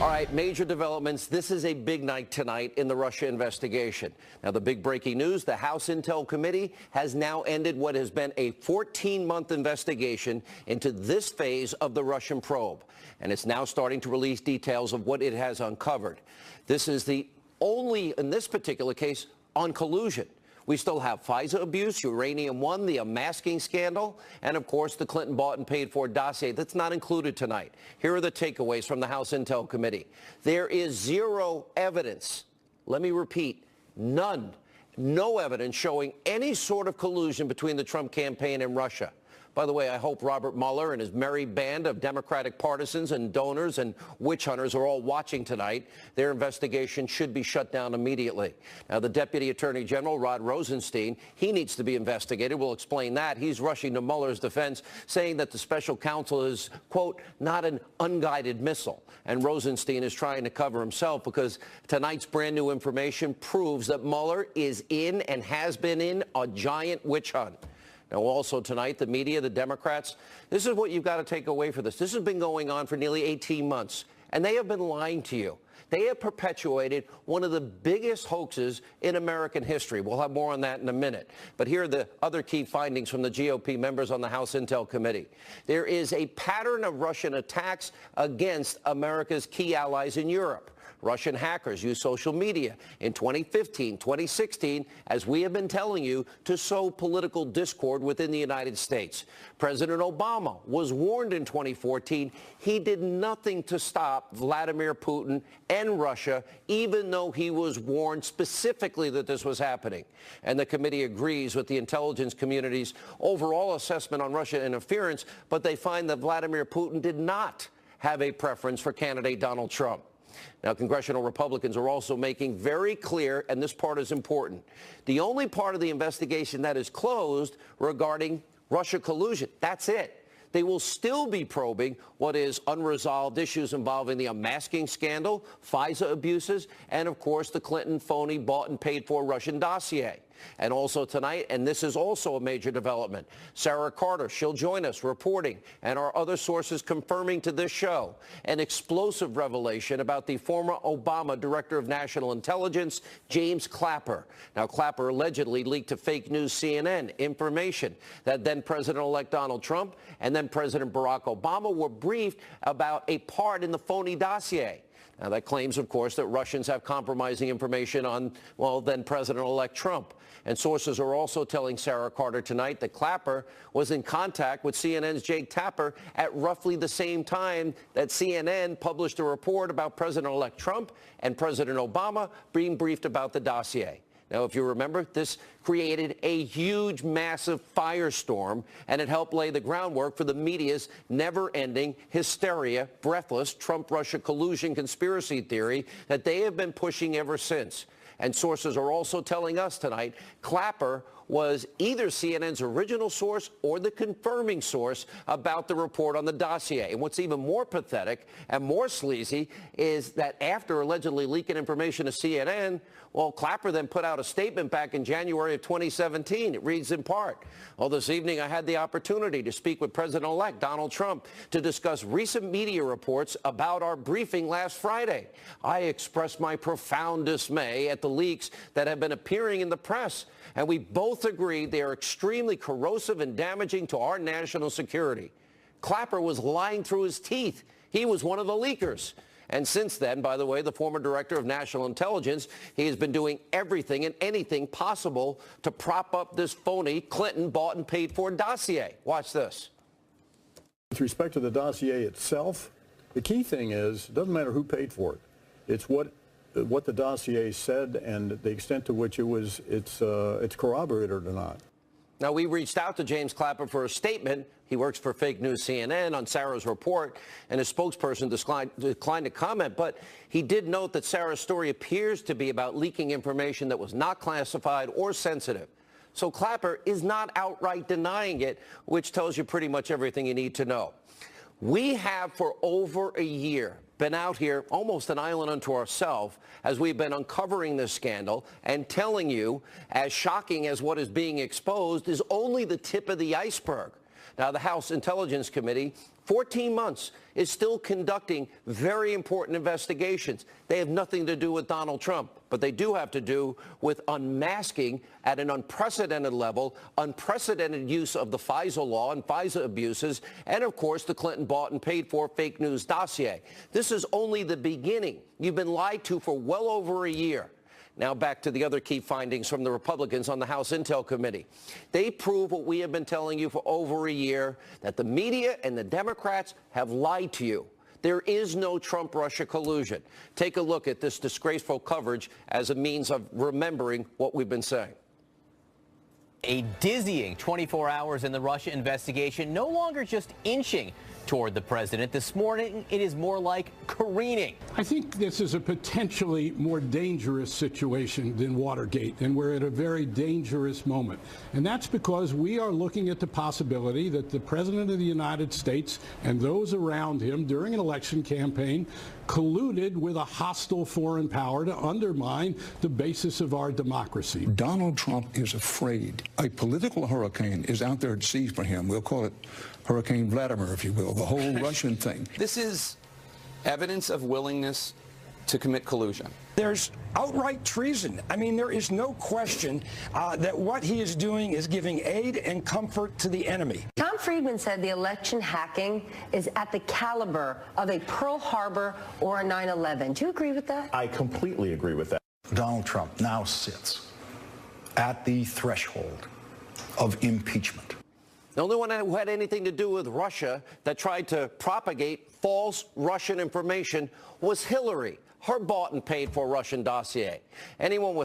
All right, major developments. This is a big night tonight in the Russia investigation. Now, the big breaking news, the House Intel Committee has now ended what has been a 14-month investigation into this phase of the Russian probe. And it's now starting to release details of what it has uncovered. This is the only, in this particular case, on collusion. We still have FISA abuse, Uranium One, the unmasking scandal, and, of course, the Clinton bought and paid for dossier. That's not included tonight. Here are the takeaways from the House Intel Committee. There is zero evidence. Let me repeat, none. No evidence showing any sort of collusion between the Trump campaign and Russia. By the way, I hope Robert Mueller and his merry band of Democratic partisans and donors and witch hunters are all watching tonight. Their investigation should be shut down immediately. Now, the Deputy Attorney General, Rod Rosenstein, he needs to be investigated. We'll explain that. He's rushing to Mueller's defense, saying that the special counsel is, quote, not an unguided missile. And Rosenstein is trying to cover himself because tonight's brand new information proves that Mueller is in and has been in a giant witch hunt. Now, also tonight, the media, the Democrats, this is what you've got to take away for this. This has been going on for nearly 18 months, and they have been lying to you. They have perpetuated one of the biggest hoaxes in American history. We'll have more on that in a minute. But here are the other key findings from the GOP members on the House Intel Committee. There is a pattern of Russian attacks against America's key allies in Europe. Russian hackers use social media in 2015, 2016, as we have been telling you, to sow political discord within the United States. President Obama was warned in 2014. He did nothing to stop Vladimir Putin and Russia, even though he was warned specifically that this was happening. And the committee agrees with the intelligence community's overall assessment on Russian interference, but they find that Vladimir Putin did not have a preference for candidate Donald Trump. Now, congressional Republicans are also making very clear, and this part is important, the only part of the investigation that is closed regarding Russia collusion, that's it. They will still be probing what is unresolved issues involving the unmasking scandal, FISA abuses, and, of course, the Clinton phony bought and paid for Russian dossier. And also tonight, and this is also a major development, Sarah Carter, she'll join us reporting, and our other sources confirming to this show, an explosive revelation about the former Obama Director of National Intelligence, James Clapper. Now, Clapper allegedly leaked to fake news CNN information that then President-elect Donald Trump and then President Barack Obama were briefed about a part in the phony dossier. Now, that claims, of course, that Russians have compromising information on, well, then President-elect Trump. And sources are also telling Sarah Carter tonight that Clapper was in contact with CNN's Jake Tapper at roughly the same time that CNN published a report about President-elect Trump and President Obama being briefed about the dossier. Now, if you remember, this created a huge, massive firestorm, and it helped lay the groundwork for the media's never-ending hysteria, breathless Trump-Russia collusion conspiracy theory that they have been pushing ever since. And sources are also telling us tonight Clapper was either CNN's original source or the confirming source about the report on the dossier. And what's even more pathetic and more sleazy is that after allegedly leaking information to CNN, well, Clapper then put out a statement back in January of 2017. It reads in part, well, this evening I had the opportunity to speak with President-elect Donald Trump to discuss recent media reports about our briefing last Friday. I expressed my profound dismay at the leaks that have been appearing in the press, and we both agreed they are extremely corrosive and damaging to our national security. Clapper was lying through his teeth. He was one of the leakers. And since then, by the way, the former director of national intelligence, he has been doing everything and anything possible to prop up this phony Clinton bought and paid for dossier. Watch this. With respect to the dossier itself, the key thing is, it doesn't matter who paid for it. It's what the dossier said and the extent to which it's corroborated or not. Now, we reached out to James Clapper for a statement. He works for fake news CNN on Sarah's report, and his spokesperson declined to comment. But he did note that Sarah's story appears to be about leaking information that was not classified or sensitive. So Clapper is not outright denying it, which tells you pretty much everything you need to know. We have for over a year been out here almost an island unto ourselves as we've been uncovering this scandal and telling you, as shocking as what is being exposed is only the tip of the iceberg. Now, the House Intelligence Committee 14 months, is still conducting very important investigations. They have nothing to do with Donald Trump, but they do have to do with unmasking at an unprecedented level, unprecedented use of the FISA law and FISA abuses, and of course the Clinton bought and paid for fake news dossier. This is only the beginning. You've been lied to for well over a year. Now back to the other key findings from the Republicans on the House Intel Committee. They prove what we have been telling you for over a year, that the media and the Democrats have lied to you. There is no Trump-Russia collusion. Take a look at this disgraceful coverage as a means of remembering what we've been saying. A dizzying 24 hours in the Russia investigation, no longer just inching toward the president. This morning, it is more like careening. I think this is a potentially more dangerous situation than Watergate, and we're at a very dangerous moment. And that's because we are looking at the possibility that the President of the United States and those around him during an election campaign colluded with a hostile foreign power to undermine the basis of our democracy. Donald Trump is afraid. A political hurricane is out there at sea for him. We'll call it Hurricane Vladimir, if you will, the whole Russian thing. This is evidence of willingness to commit collusion. There's outright treason. I mean, there is no question that what he is doing is giving aid and comfort to the enemy. Tom Friedman said the election hacking is at the caliber of a Pearl Harbor or a 9/11. Do you agree with that? I completely agree with that. Donald Trump now sits at the threshold of impeachment. The only one who had anything to do with Russia that tried to propagate false Russian information was Hillary. Her bought and paid for Russian dossier. Anyone with